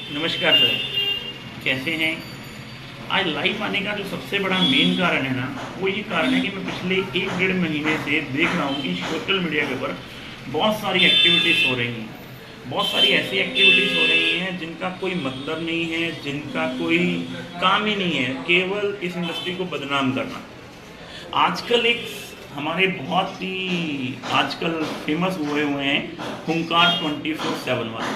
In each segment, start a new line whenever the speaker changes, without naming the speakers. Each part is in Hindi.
नमस्कार सर, कैसे हैं? आज लाइव आने का जो सबसे बड़ा मेन कारण है ना, वो ये कारण है कि मैं पिछले 1 डेढ़ महीने से देख रहा हूँ कि सोशल मीडिया के ऊपर बहुत सारी एक्टिविटीज़ हो रही हैं। बहुत सारी ऐसी एक्टिविटीज़ हो रही हैं जिनका कोई मतलब नहीं है, जिनका कोई काम ही नहीं है, केवल इस इंडस्ट्री को बदनाम करना। आजकल एक हमारे बहुत ही आजकल फेमस हुए हैं हुंकार 24/7 वाला।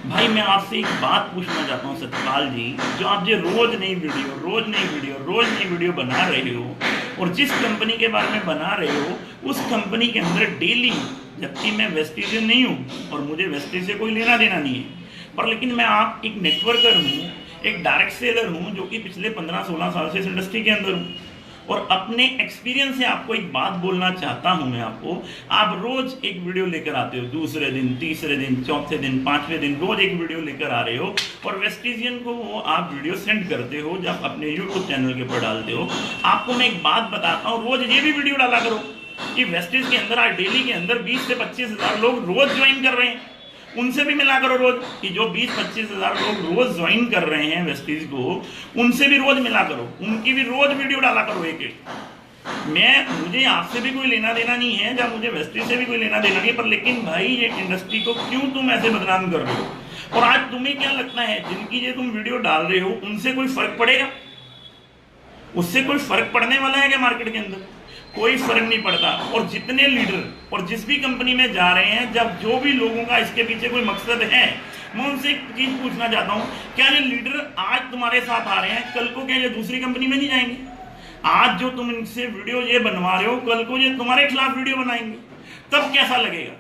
भाई मैं आपसे एक बात पूछना चाहता हूँ सतपाल जी, जो आप जो रोज नई वीडियो बना रहे हो और जिस कंपनी के बारे में बना रहे हो उस कंपनी के अंदर डेली, जबकि मैं वेस्टिजियन नहीं हूँ और मुझे वेस्टिज से कोई लेना देना नहीं है, पर लेकिन मैं आप एक नेटवर्कर हूँ, एक डायरेक्ट सेलर हूँ जो कि पिछले 15-16 साल से इस इंडस्ट्री के अंदर हूँ और अपने एक्सपीरियंस से आपको एक बात बोलना चाहता हूं मैं आपको। आप रोज एक वीडियो लेकर आते हो, दूसरे दिन, तीसरे दिन, चौथे दिन, पांचवें दिन रोज एक वीडियो लेकर आ रहे हो और वेस्टिजियन को वो आप वीडियो सेंड करते हो जब अपने यूट्यूब चैनल के ऊपर डालते हो। आपको मैं एक बात बताता हूँ, रोज ये भी वीडियो डाला करो कि वेस्टिज के अंदर आज डेली के अंदर 20 से 25 हज़ार लोग रोज ज्वाइन कर रहे हैं। उनसे भी मिला करो रोज कि जो 20-25 हज़ार लोग रोज ज्वाइन कर रहे हैं वेस्टिज को, उनसे भी रोज मिला करो, उनकी भी रोज वीडियो डाला करो एक एक। मुझे आपसे भी कोई लेना देना नहीं है, जब मुझे वेस्टिज से भी कोई लेना देना नहीं है, पर लेकिन भाई ये इंडस्ट्री को क्यों तुम ऐसे बदनाम कर रहे हो? और आज तुम्हें क्या लगता है जिनकी ये तुम वीडियो डाल रहे हो उनसे कोई फर्क पड़ेगा? उससे कोई फर्क पड़ने वाला है क्या? मार्केट के अंदर कोई फर्क नहीं पड़ता। और जितने लीडर और जिस भी कंपनी में जा रहे हैं, जब जो भी लोगों का इसके पीछे कोई मकसद है, मैं उनसे एक चीज पूछना चाहता हूं, क्या ये लीडर आज तुम्हारे साथ आ रहे हैं, कल को क्या ये दूसरी कंपनी में नहीं जाएंगे? आज जो तुम इनसे वीडियो ये बनवा रहे हो, कल को ये तुम्हारे खिलाफ वीडियो बनाएंगे, तब कैसा लगेगा?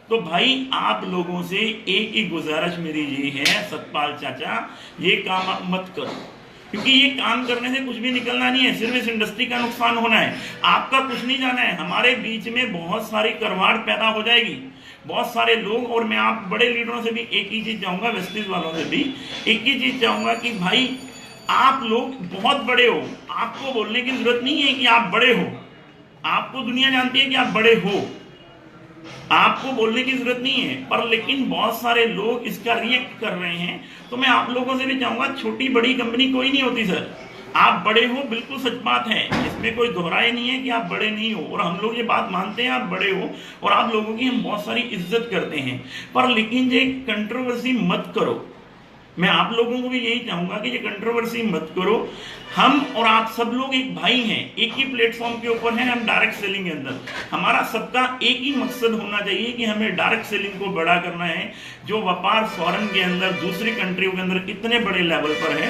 तो भाई आप लोगों से एक ही गुजारिश मेरी ये है सतपाल चाचा, ये काम आप मत करो, क्योंकि ये काम करने से कुछ भी निकलना नहीं है, सिर्फ इस इंडस्ट्री का नुकसान होना है, आपका कुछ नहीं जाना है। हमारे बीच में बहुत सारी करवाड़ पैदा हो जाएगी, बहुत सारे लोग। और मैं आप बड़े लीडरों से भी एक ही चीज चाहूंगा, वेस्टिज वालों से भी एक ही चीज चाहूंगा कि भाई आप लोग बहुत बड़े हो, आपको बोलने की जरूरत नहीं है कि आप बड़े हो, आपको दुनिया जानती है कि आप बड़े हो, आपको बोलने की जरूरत नहीं है, पर लेकिन बहुत सारे लोग इसका रिएक्ट कर रहे हैं। तो मैं आप लोगों से भी चाहूंगा, छोटी बड़ी कंपनी कोई नहीं होती सर, आप बड़े हो, बिल्कुल सच बात है, इसमें कोई दोहराए नहीं है कि आप बड़े नहीं हो, और हम लोग ये बात मानते हैं आप बड़े हो और आप लोगों की हम बहुत सारी इज्जत करते हैं, पर लेकिन ये कंट्रोवर्सी मत करो। मैं आप लोगों को भी यही चाहूंगा कि ये कंट्रोवर्सी मत करो। हम और आप सब लोग एक भाई हैं, एक ही प्लेटफॉर्म के ऊपर हैं, हम डायरेक्ट सेलिंग के अंदर, हमारा सबका एक ही मकसद होना चाहिए कि हमें डायरेक्ट सेलिंग को बड़ा करना है। जो व्यापार फॉरेन के अंदर, दूसरी कंट्रियों के अंदर इतने बड़े लेवल पर है,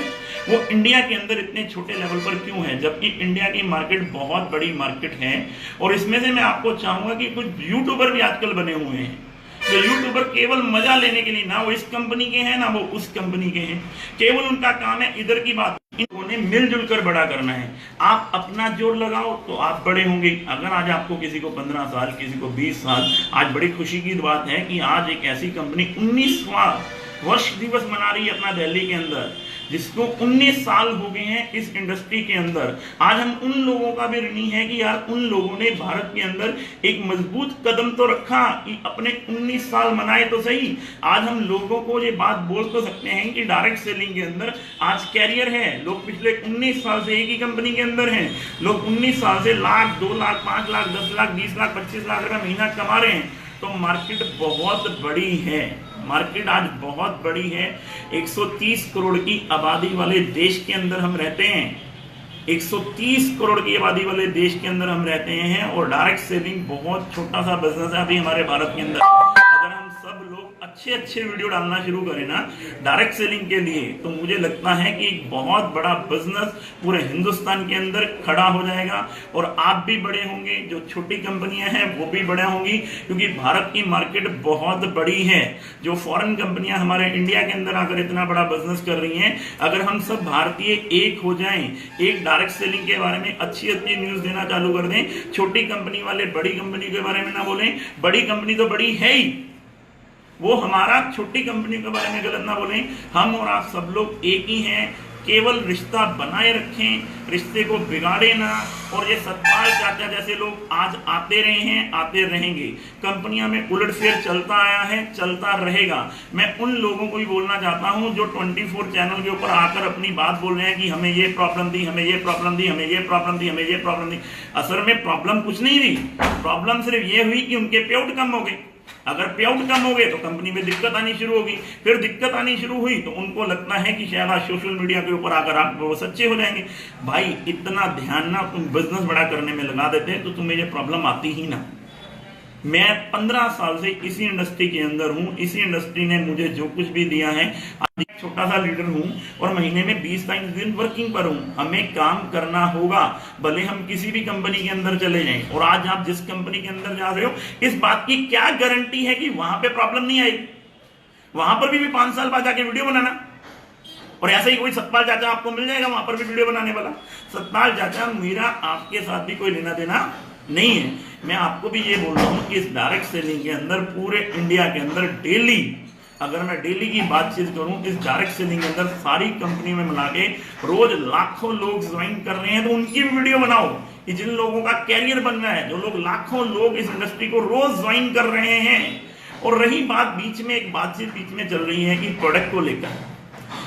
वो इंडिया के अंदर इतने छोटे लेवल पर क्यों है, जबकि इंडिया की मार्केट बहुत बड़ी मार्केट है। और इसमें से मैं आपको चाहूंगा कि कुछ यूट्यूबर भी आजकल बने हुए हैं, जो यूट्यूबर केवल मजा लेने के लिए, ना वो इस कंपनी के हैं ना वो उस कंपनी के हैं, केवल उनका काम है इधर की बात, इन्होंने मिलजुल कर बड़ा करना है। आप अपना जोर लगाओ तो आप बड़े होंगे। अगर आज आपको किसी को 15 साल, किसी को 20 साल, आज बड़ी खुशी की बात है कि आज एक ऐसी कंपनी 19वां वर्ष दिवस मना रही है अपना दिल्ली के अंदर, जिसको 19 साल हो गए हैं इस इंडस्ट्री के अंदर। आज हम उन लोगों का भी ऋणी है कि यार उन लोगों ने भारत के अंदर एक मजबूत कदम तो रखा कि अपने 19 साल मनाए तो सही। आज हम लोगों को ये बात बोल तो सकते हैं कि डायरेक्ट सेलिंग के अंदर आज कैरियर है, लोग पिछले 19 साल से एक ही कंपनी के अंदर हैं, लोग 19 साल से लाख, 2 लाख, 5 लाख, 10 लाख, 20 लाख, 25 लाख रुपया महीना कमा रहे हैं। तो मार्केट बहुत बड़ी है, मार्केट आज बहुत बड़ी है। 130 करोड़ की आबादी वाले देश के अंदर हम रहते हैं, 130 करोड़ की आबादी वाले देश के अंदर हम रहते हैं, और डायरेक्ट सेलिंग बहुत छोटा सा बिजनेस है अभी हमारे भारत के अंदर। अगर हम सब लोग अच्छे वीडियो डालना शुरू करें ना डायरेक्ट सेलिंग के लिए, तो मुझे लगता है कि एक बहुत बड़ा बिजनेस पूरे हिंदुस्तान के अंदर खड़ा हो जाएगा, और आप भी बड़े होंगे, जो छोटी कंपनियां हैं वो भी बड़े होंगी, क्योंकि भारत की मार्केट बहुत बड़ी है। जो फॉरेन कंपनियां हमारे इंडिया के अंदर आकर इतना बड़ा बिजनेस कर रही हैं, अगर हम सब भारतीय एक हो जाएं, एक डायरेक्ट सेलिंग के बारे में अच्छी न्यूज देना चालू कर दें, छोटी कंपनी वाले बड़ी कंपनी के बारे में ना बोलें, बड़ी कंपनी तो बड़ी है ही, वो हमारा छोटी कंपनी के बारे में गलत ना बोलें। हम और आप सब लोग एक ही हैं, केवल रिश्ता बनाए रखें, रिश्ते को बिगाड़े ना। और ये सतपाल चाचा जैसे लोग आज आते रहे हैं, आते रहेंगे। कंपनियां में उलटफेर चलता आया है, चलता रहेगा। मैं उन लोगों को भी बोलना चाहता हूं जो 24 चैनल के ऊपर आकर अपनी बात बोल रहे हैं कि हमें ये प्रॉब्लम दी, हमें ये प्रॉब्लम दी, हमें ये प्रॉब्लम दी, हमें ये प्रॉब्लम दी। असल में प्रॉब्लम कुछ नहीं थी, प्रॉब्लम सिर्फ ये हुई कि उनके पे आउट कम हो गए। अगर पे आउट कम हो गए तो कंपनी में दिक्कत आनी शुरू होगी। फिर दिक्कत आनी शुरू हुई तो उनको लगता है कि शायद आज सोशल मीडिया के ऊपर आकर आप वो सच्चे हो जाएंगे। भाई इतना ध्यान ना तुम बिजनेस बड़ा करने में लगा देते हैं तो तुम्हें ये प्रॉब्लम आती ही ना। मैं 15 साल से इसी इंडस्ट्री के अंदर हूं, इसी इंडस्ट्री ने मुझे जो कुछ भी दिया है। आज एक छोटा सा लीडर हूं और महीने में 20 दिन वर्किंग पर हूं। हमें काम करना होगा, भले हम किसी भी कंपनी के अंदर चले जाएं। और आज आप जिस कंपनी के अंदर जा रहे हो, इस बात की क्या गारंटी है कि वहां पे प्रॉब्लम नहीं आएगी? वहां पर भी 5 साल बाद जाके वीडियो बनाना, और ऐसा ही कोई सतपाल चाचा आपको मिल जाएगा वहां पर भी वीडियो बनाने वाला। सतपाल चाचा, मेरा आपके साथ भी कोई लेना देना नहीं है। मैं आपको भी ये बोल रहा हूं कि इस डायरेक्ट सेलिंग के अंदर पूरे इंडिया के अंदर डेली, अगर मैं डेली की बातचीत करूं, इस डायरेक्ट सेलिंग के अंदर सारी कंपनी में मिला के रोज लाखों लोग ज्वाइन कर रहे हैं, तो उनकी भी वीडियो बनाओ कि जिन लोगों का कैरियर बन रहा है, जो लोग लाखों लोग इस इंडस्ट्री को रोज ज्वाइन कर रहे हैं। और रही बात बीच में एक बातचीत बीच में चल रही है कि प्रोडक्ट को लेकर,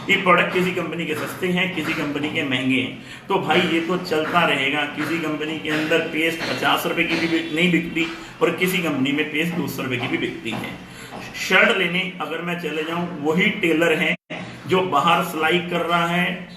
ये प्रोडक्ट किसी कंपनी के सस्ते हैं, किसी कंपनी के महंगे हैं, तो भाई ये तो चलता रहेगा। किसी कंपनी के अंदर पेस्ट 50 रुपए की भी नहीं बिकती और किसी कंपनी में पेस्ट 200 रुपए की भी बिकती है। शर्ट लेने अगर मैं चले जाऊं, वही टेलर है जो बाहर सिलाई कर रहा है,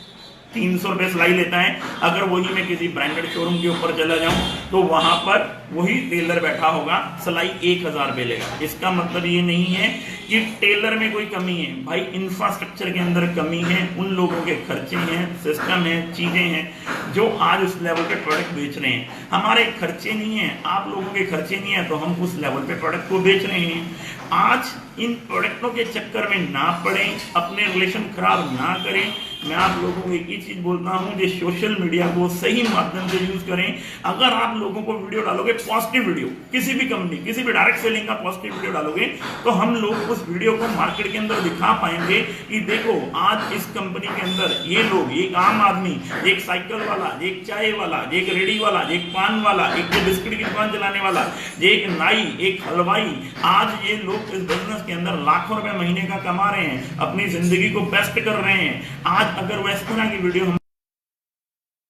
300 रुपए सिलाई लेता है। अगर वही मैं किसी ब्रांडेड शोरूम के ऊपर चला जाऊं तो वहां पर वही टेलर बैठा होगा, सिलाई 1000 रुपए लेगा। इसका मतलब ये नहीं है कि टेलर में कोई कमी है, भाई इंफ्रास्ट्रक्चर के अंदर कमी है, उन लोगों के खर्चे हैं, सिस्टम है, चीजें हैं जो आज उस लेवल पे प्रोडक्ट बेच रहे हैं। हमारे खर्चे नहीं है, आप लोगों के खर्चे नहीं है, तो हम उस लेवल पे प्रोडक्ट को बेच रहे हैं। आज इन प्रोडक्टों के चक्कर में ना पड़े, अपने रिलेशन खराब ना करें। मैं आप लोगों को एक ही चीज बोलता हूं कि सोशल मीडिया को सही माध्यम से यूज करें। अगर आप लोगों को वीडियो डालोगे, पॉजिटिव वीडियो, किसी भी कंपनी, किसी भी डायरेक्ट सेलिंग का पॉजिटिव वीडियो डालोगे, तो हम लोग उस वीडियो को मार्केट के अंदर दिखा पाएंगे कि देखो आज इस कंपनी के अंदर ये लोग, एक आम आदमी, एक साइकिल वाला, एक चाय वाला, एक रेडी वाला, एक पान वाला, एक बिस्किट की दुकान चलाने वाला, एक नाई, एक हलवाई, आज ये लोग इस बिजनेस के अंदर लाखों रुपए महीने का कमा रहे हैं, अपनी जिंदगी को बेस्ट कर रहे हैं। आज अगर वो इस तरह की वीडियो हम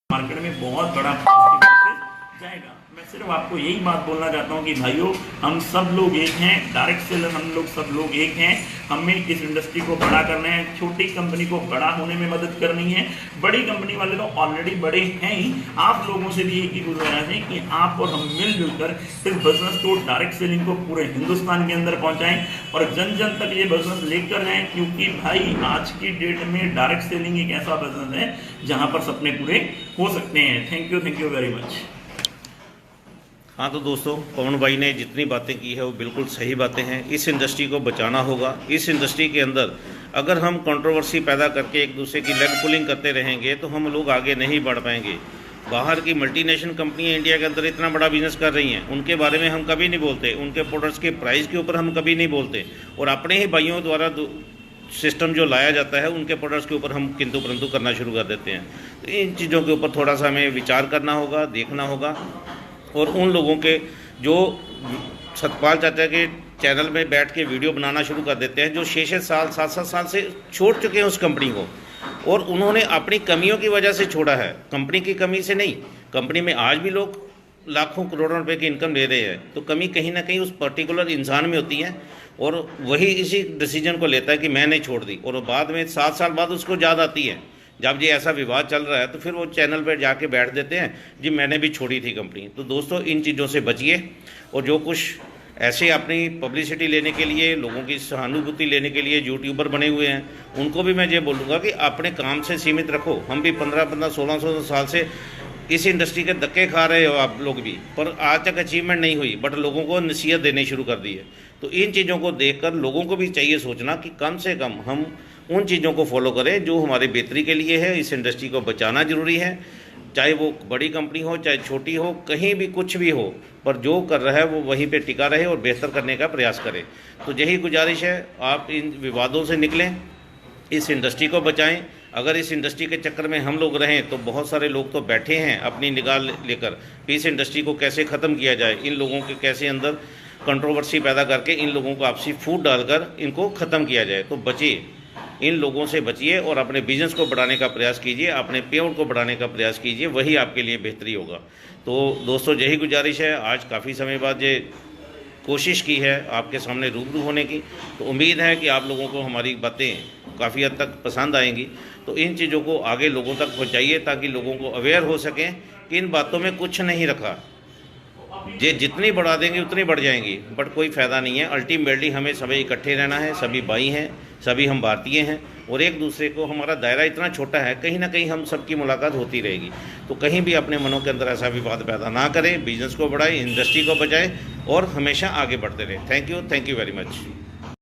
मार्केट में बहुत बड़ा जाएगा। मैं सिर्फ आपको यही बात बोलना चाहता हूं कि भाइयों, हम सब लोग एक हैं, डायरेक्ट सेलर हम लोग सब लोग एक हैं। हमें इस इंडस्ट्री को बड़ा करना है, छोटी कंपनी को बड़ा होने में मदद करनी है। बड़ी कंपनी वाले तो ऑलरेडी बड़े हैं ही। आप लोगों से भी एक ही गुजारिश है कि आप और हम मिलजुल कर इस बिजनेस को, डायरेक्ट सेलिंग को पूरे हिंदुस्तान के अंदर पहुंचाएं और जन जन तक ये बिजनेस लेकर जाएं। क्योंकि भाई आज की डेट में डायरेक्ट सेलिंग एक ऐसा बिजनेस है जहां पर सपने पूरे हो सकते हैं। Thank you very much.
हाँ तो दोस्तों, पवन भाई ने जितनी बातें की है वो बिल्कुल सही बातें हैं। इस इंडस्ट्री को बचाना होगा। इस इंडस्ट्री के अंदर अगर हम कंट्रोवर्सी पैदा करके एक दूसरे की लेग पुलिंग करते रहेंगे तो हम लोग आगे नहीं बढ़ पाएंगे। बाहर की मल्टीनेशनल कंपनियां इंडिया के अंदर इतना बड़ा बिजनेस कर रही हैं, उनके बारे में हम कभी नहीं बोलते, उनके प्रोडक्ट्स के प्राइस के ऊपर हम कभी नहीं बोलते, और अपने ही भाइयों द्वारा सिस्टम जो लाया जाता है उनके प्रोडक्ट्स के ऊपर हम किंतु परंतु करना शुरू कर देते हैं। तो इन चीज़ों के ऊपर थोड़ा सा हमें विचार करना होगा, देखना होगा। और उन लोगों के जो सतपाल चाचा के चैनल में बैठ के वीडियो बनाना शुरू कर देते हैं, जो 6-6 साल 7-7 साल से छोड़ चुके हैं उस कंपनी को, और उन्होंने अपनी कमियों की वजह से छोड़ा है, कंपनी की कमी से नहीं। कंपनी में आज भी लोग लाखों करोड़ों रुपए की इनकम ले रहे हैं, तो कमी कहीं ना कहीं उस पर्टिकुलर इंसान में होती है, और वही इसी डिसीजन को लेता है कि मैंने छोड़ दी, और बाद में 7 साल बाद उसको याद आती है। जब ये ऐसा विवाद चल रहा है तो फिर वो चैनल पर जाके बैठ देते हैं जी मैंने भी छोड़ी थी कंपनी। तो दोस्तों, इन चीज़ों से बचिए, और जो कुछ ऐसे अपनी पब्लिसिटी लेने के लिए, लोगों की सहानुभूति लेने के लिए यूट्यूबर बने हुए हैं, उनको भी मैं ये बोलूँगा कि अपने काम से सीमित रखो। हम भी 15-15, 1600 साल से इस इंडस्ट्री के धक्के खा रहे हो आप लोग भी, पर आज तक अचीवमेंट नहीं हुई, बट लोगों को नसीहत देनी शुरू कर दी है। तो इन चीज़ों को देखकर लोगों को भी चाहिए सोचना कि कम से कम हम उन चीज़ों को फॉलो करें जो हमारे बेहतरी के लिए है। इस इंडस्ट्री को बचाना ज़रूरी है, चाहे वो बड़ी कंपनी हो चाहे छोटी हो, कहीं भी कुछ भी हो, पर जो कर रहा है वो वहीं पे टिका रहे और बेहतर करने का प्रयास करे। तो यही गुजारिश है, आप इन विवादों से निकलें, इस इंडस्ट्री को बचाएं, अगर इस इंडस्ट्री के चक्कर में हम लोग रहें तो बहुत सारे लोग तो बैठे हैं अपनी निगाह लेकर कि इस इंडस्ट्री को कैसे ख़त्म किया जाए, इन लोगों के कैसे अंदर कंट्रोवर्सी पैदा करके इन लोगों को आपसी फूट डालकर इनको ख़त्म किया जाए। तो बचिए, इन लोगों से बचिए और अपने बिजनेस को बढ़ाने का प्रयास कीजिए, अपने पे आउट को बढ़ाने का प्रयास कीजिए, वही आपके लिए बेहतरी होगा। तो दोस्तों यही गुजारिश है। आज काफ़ी समय बाद ये कोशिश की है आपके सामने रूबरू होने की, तो उम्मीद है कि आप लोगों को हमारी बातें काफ़ी हद तक पसंद आएंगी। तो इन चीज़ों को आगे लोगों तक पहुँचाइए ताकि लोगों को अवेयर हो सकें कि इन बातों में कुछ नहीं रखा, ये जितनी बढ़ा देंगे उतनी बढ़ जाएंगी, बट कोई फ़ायदा नहीं है। अल्टीमेटली हमें सभी इकट्ठे रहना है, सभी भाई हैं, सभी हम भारतीय हैं और एक दूसरे को, हमारा दायरा इतना छोटा है, कहीं ना कहीं हम सबकी मुलाकात होती रहेगी। तो कहीं भी अपने मनों के अंदर ऐसा विवाद पैदा ना करें, बिजनेस को बढ़ाएं, इंडस्ट्री को बचाएं और हमेशा आगे बढ़ते रहें। Thank you very much.